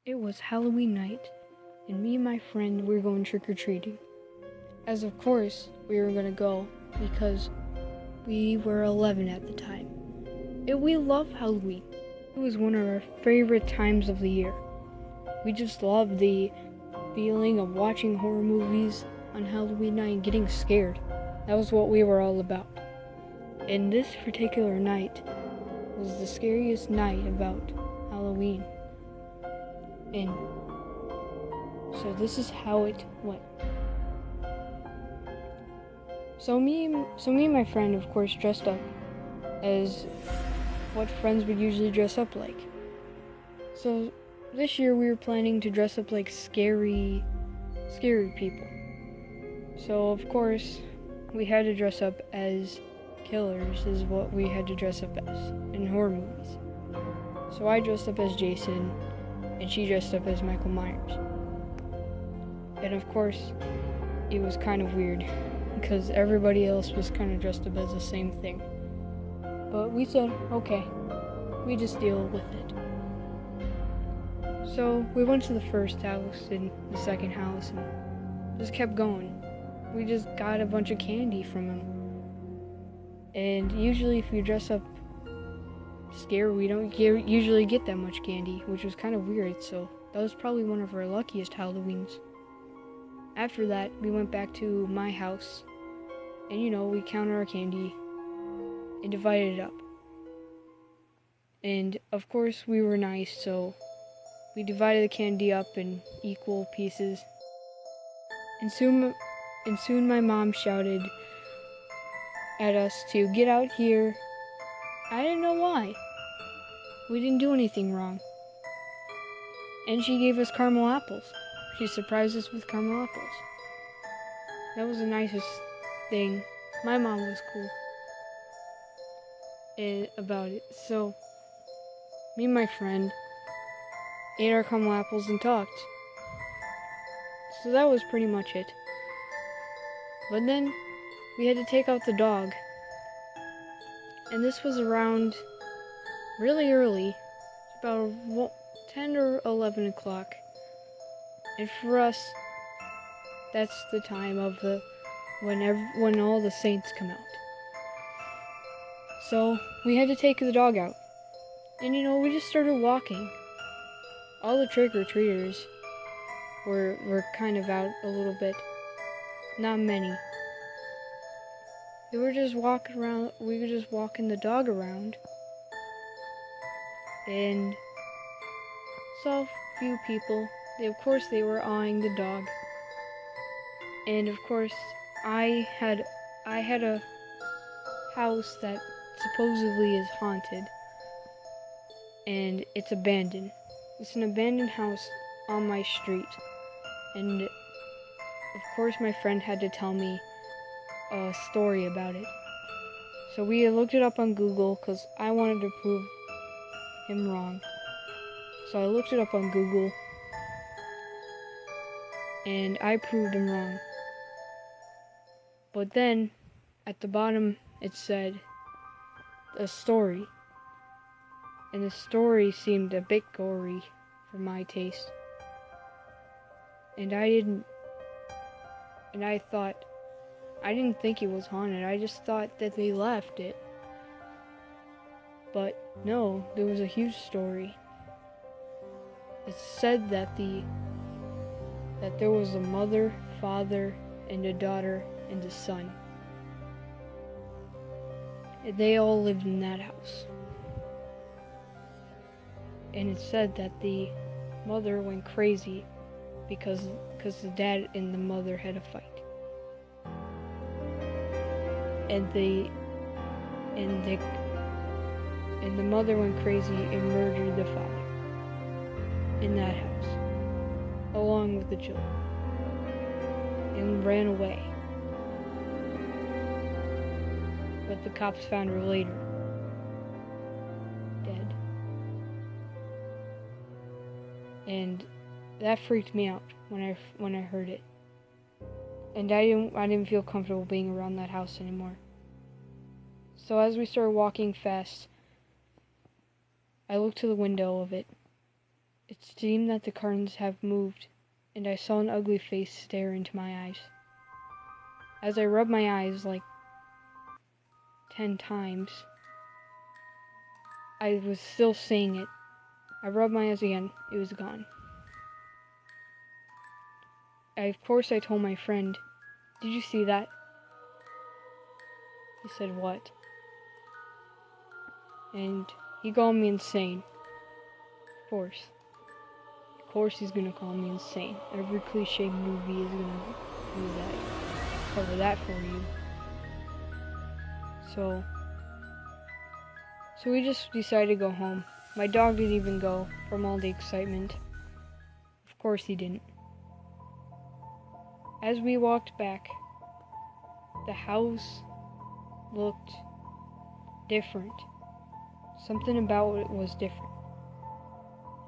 It was Halloween night, and me and my friend were going trick-or-treating. As of course, we were going to go because we were 11 at the time. We love Halloween. It was one of our favorite times of the year. We just loved the feeling of watching horror movies on Halloween night and getting scared. That was what we were all about. And this particular night was the scariest night about Halloween. And so this is how it went. So me and my friend, of course, dressed up as what friends would usually dress up like. So this year we were planning to dress up like scary people. So of course we had to dress up as killers is what we had to dress up as in horror movies. So I dressed up as Jason and she dressed up as Michael Myers. And of course it was kind of weird because everybody else was kind of dressed up as the same thing. But we said, okay, we just deal with it. So we went to the first house and the second house and just kept going. We just got a bunch of candy from them. And usually if you dress up scary, we don't usually get that much candy, which was kind of weird, so that was probably one of our luckiest Halloweens. After that, we went back to my house, and we counted our candy and divided it up. And of course, we were nice, so we divided the candy up in equal pieces. And soon my mom shouted at us to get out here. I didn't know why. We didn't do anything wrong. And she gave us caramel apples. She surprised us with caramel apples. That was the nicest thing. My mom was cool about it. So, me and my friend ate our caramel apples and talked. So that was pretty much it. But then, we had to take out the dog. And this was around really early, about 10 or 11 o'clock. And for us, that's the time of when all the saints come out. So we had to take the dog out. And we just started walking. All the trick-or-treaters were kind of out a little bit. Not many. We were just walking around, we were just walking the dog around. And saw a few people. Of course, they were eyeing the dog. And of course, I had a house that supposedly is haunted. And it's abandoned. It's an abandoned house on my street. And of course, my friend had to tell me a story about it. So we looked it up on Google because I wanted to prove him wrong. So I looked it up on Google and I proved him wrong. But then at the bottom it said a story. And the story seemed a bit gory for my taste. And I didn't think it was haunted. I just thought that they left it. But no, there was a huge story. It said that there was a mother, father, and a daughter and a son. And they all lived in that house. And it said that the mother went crazy because the dad and the mother had a fight. And the mother went crazy and murdered the father in that house, along with the children, and ran away. But the cops found her later, dead. And that freaked me out when I heard it. And I didn't feel comfortable being around that house anymore. So as we started walking fast, I looked to the window of it, It seemed that the curtains have moved, and I saw an ugly face stare into my eyes. As I rubbed my eyes like 10 times, I was still seeing it. I rubbed my eyes again. It was gone. Of course, I told my friend, "Did you see that?" He said, "What?" And he called me insane. Of course. Of course he's gonna call me insane. Every cliche movie is gonna do that. Cover that for you. So we just decided to go home. My dog didn't even go from all the excitement. Of course he didn't. As we walked back, the house looked different. Something about it was different.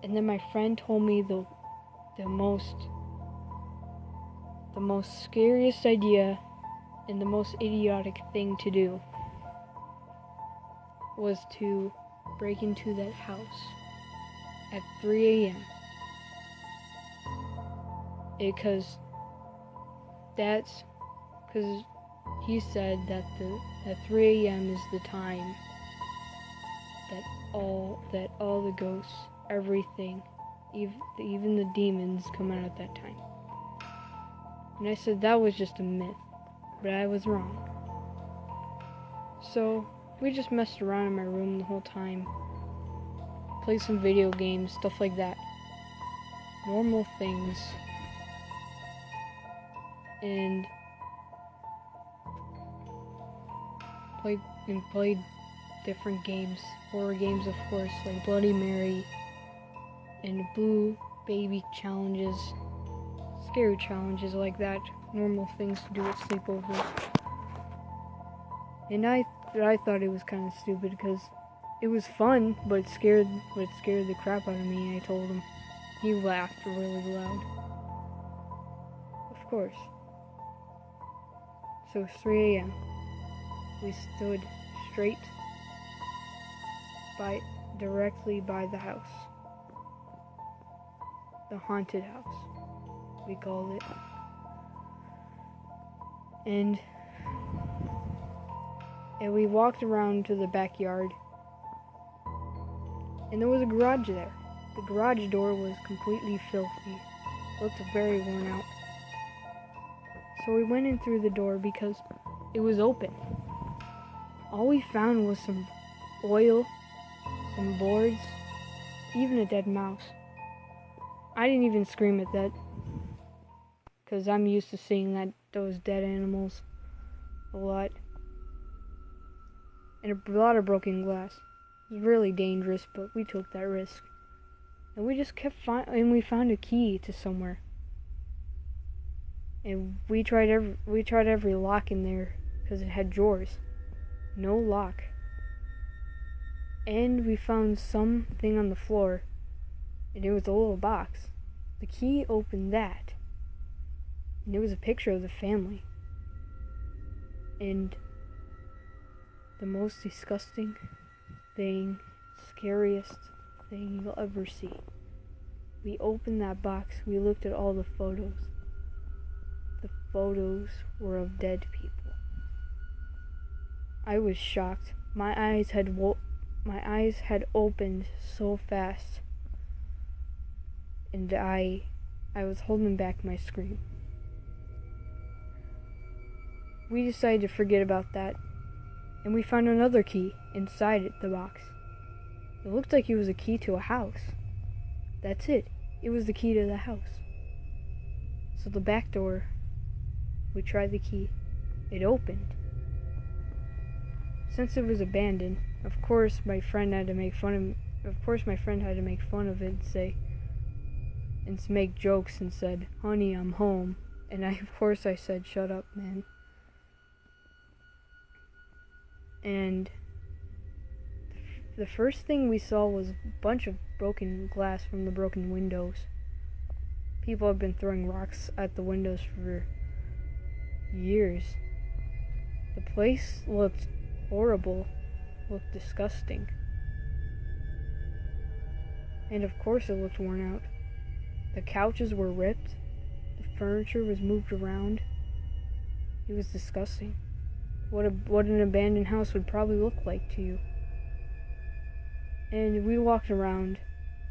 And then my friend told me the most scariest idea and the most idiotic thing to do was to break into that house at 3 a.m. Because he said that 3 a.m. is the time that all the ghosts, everything, even the demons come out at that time. And I said that was just a myth, but I was wrong. So we just messed around in my room the whole time, played some video games, stuff like that. Normal things. And played different games, horror games of course, like Bloody Mary and Boo Baby challenges, scary challenges like that, normal things to do at sleepovers. And I thought it was kind of stupid because it was fun, but it scared the crap out of me. I told him. He laughed really loud. Of course. So it's 3 a.m. We stood straight directly by the house. The haunted house, we called it. And we walked around to the backyard. And there was a garage there. The garage door was completely filthy. Looked very worn out. So we went in through the door because it was open. All we found was some oil, some boards, even a dead mouse. I didn't even scream at that, because I'm used to seeing those dead animals a lot. And a lot of broken glass. It was really dangerous, but we took that risk. And we just kept and we found a key to somewhere. And we tried every lock in there because it had drawers. No lock. And we found something on the floor, and it was a little box. The key opened that, and it was a picture of the family. And the most disgusting thing, scariest thing you'll ever see. We opened that box, we looked at all the photos. The photos were of dead people. I was shocked. My eyes had opened so fast, and I was holding back my scream. We decided to forget about that, and we found another key inside the box. It looked like it was a key to a house. That's it. It was the key to the house. So the back door, we tried the key. It opened. Since it was abandoned, of course my friend had to make fun of it and make jokes and said, "Honey, I'm home." And I said, "Shut up, man." And the first thing we saw was a bunch of broken glass from the broken windows. People have been throwing rocks at the windows for years. The place looked horrible, looked disgusting. And of course it looked worn out. The couches were ripped. The furniture was moved around. It was disgusting. What an abandoned house would probably look like to you. And we walked around.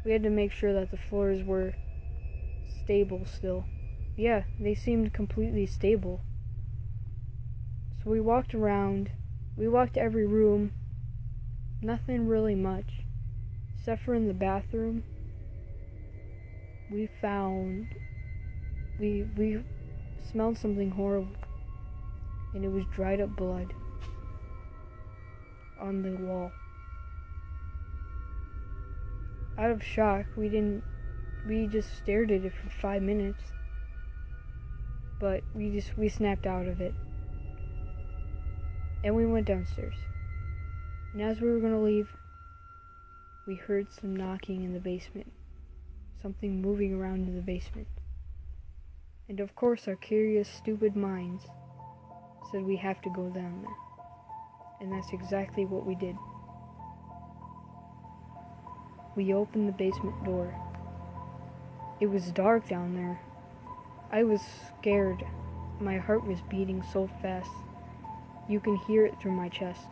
We had to make sure that the floors were stable still. Yeah, they seemed completely stable. So we walked around. We walked every room. Nothing really much. Except for in the bathroom. We smelled something horrible. And it was dried up blood on the wall. Out of shock, we just stared at it for 5 minutes. But we snapped out of it. And we went downstairs. And as we were gonna leave, we heard some knocking in the basement. Something moving around in the basement. And of course our curious, stupid minds said we have to go down there. And that's exactly what we did. We opened the basement door. It was dark down there. I was scared. My heart was beating so fast. You can hear it through my chest.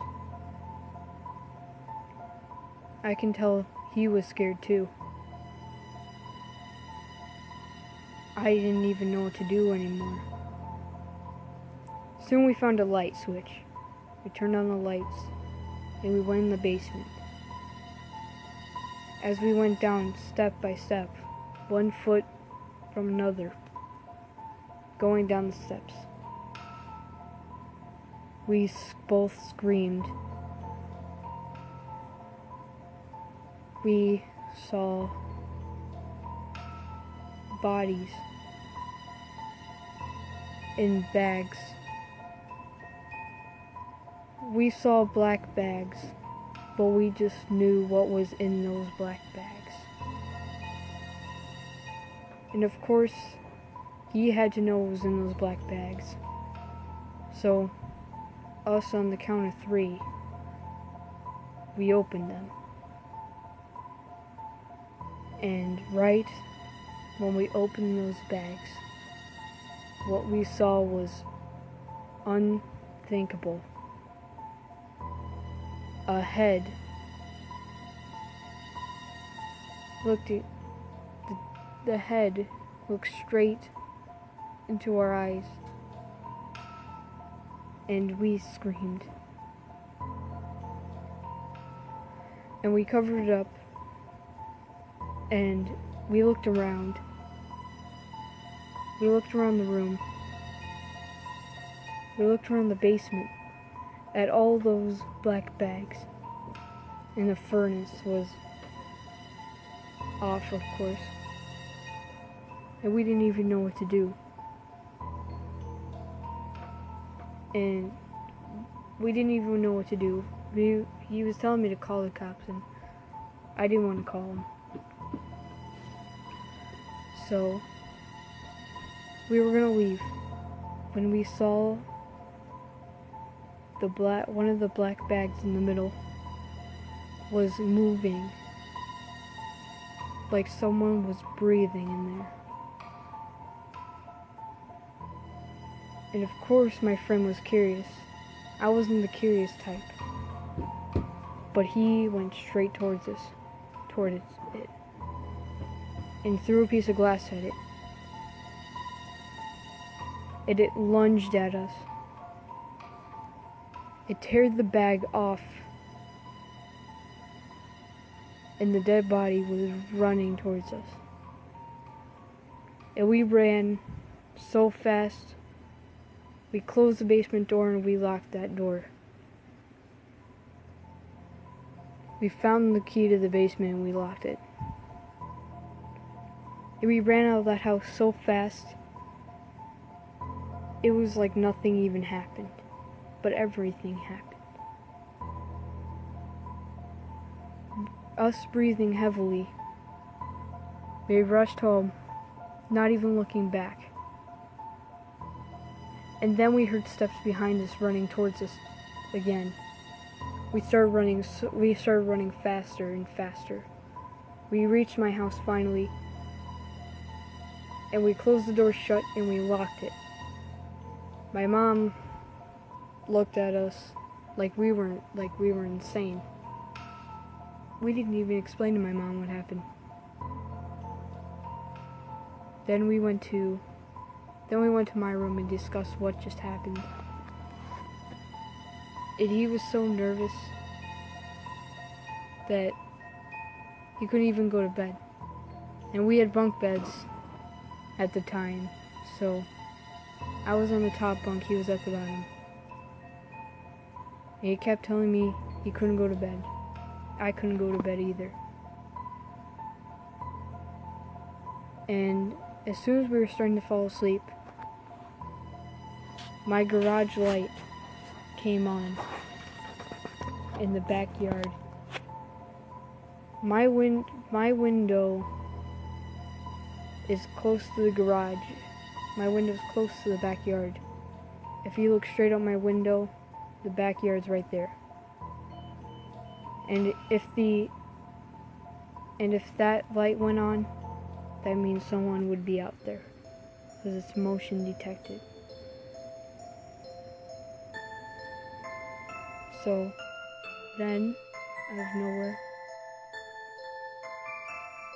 I can tell he was scared too. I didn't even know what to do anymore. Soon we found a light switch. We turned on the lights and we went in the basement. As we went down step by step, 1 foot from another, going down the steps, we both screamed. We saw bodies in bags. We saw black bags, but we just knew what was in those black bags. And of course, he had to know what was in those black bags. So, us on the count of 3, we opened them. And right when we opened those bags, what we saw was unthinkable. A head the head looked straight into our eyes, and we screamed. And we covered it up, and we looked around. We looked around the room. We looked around the basement at all those black bags. And the furnace was off, of course. And we didn't even know what to do. And we didn't even know what to do. He was telling me to call the cops, and I didn't want to call them. So, we were gonna leave when we saw one of the black bags in the middle was moving, like someone was breathing in there. And of course my friend was curious. I wasn't the curious type. But he went straight towards it, and threw a piece of glass at it. And it lunged at us. It teared the bag off, and the dead body was running towards us. And we ran so fast. We closed the basement door and we locked that door. We found the key to the basement and we locked it. And we ran out of that house so fast. It was like nothing even happened. But everything happened. Us breathing heavily, we rushed home, not even looking back. And then we heard steps behind us running towards us again. We started running faster and faster. We reached my house finally, and we closed the door shut and we locked it. My mom looked at us like we were insane. We didn't even explain to my mom what happened. Then we went to my room and discussed what just happened. And he was so nervous that he couldn't even go to bed. And we had bunk beds at the time, so I was on the top bunk, he was at the bottom. And he kept telling me he couldn't go to bed. I couldn't go to bed either. And as soon as we were starting to fall asleep, my garage light came on in the backyard. My window is close to the garage. My window's close to the backyard. If you look straight out my window, the backyard's right there. And if that light went on, that means someone would be out there, because it's motion detected. So then, out of nowhere,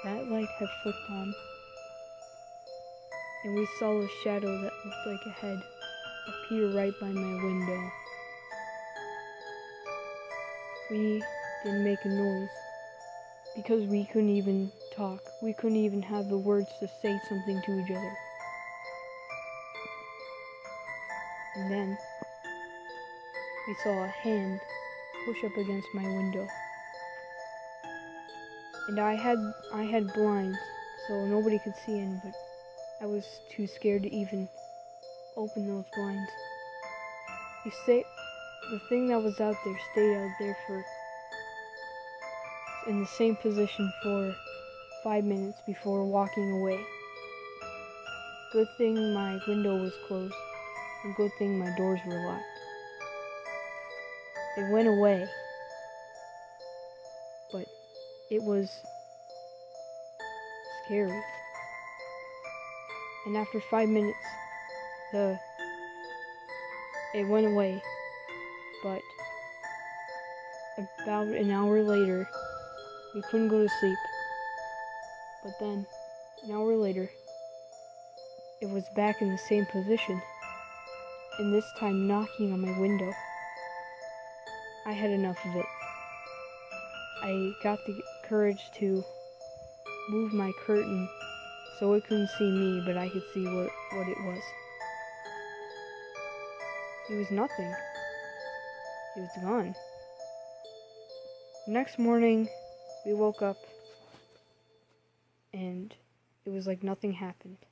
that light had flicked on, and we saw a shadow that looked like a head appear right by my window. We didn't make a noise because we couldn't even talk. We couldn't even have the words to say something to each other. And then we saw a hand push up against my window. And I had blinds, so nobody could see in, but I was too scared to even open those blinds. The thing that was out there stayed out there in the same position for 5 minutes before walking away. Good thing my window was closed, and good thing my doors were locked. It went away, but it was scary. And after 5 minutes, it went away, but about an hour later, we couldn't go to sleep. But then, an hour later, it was back in the same position, and this time knocking on my window. I had enough of it. I got the courage to move my curtain so it couldn't see me, but I could see what it was. It was nothing. It was gone. The next morning, we woke up, and it was like nothing happened.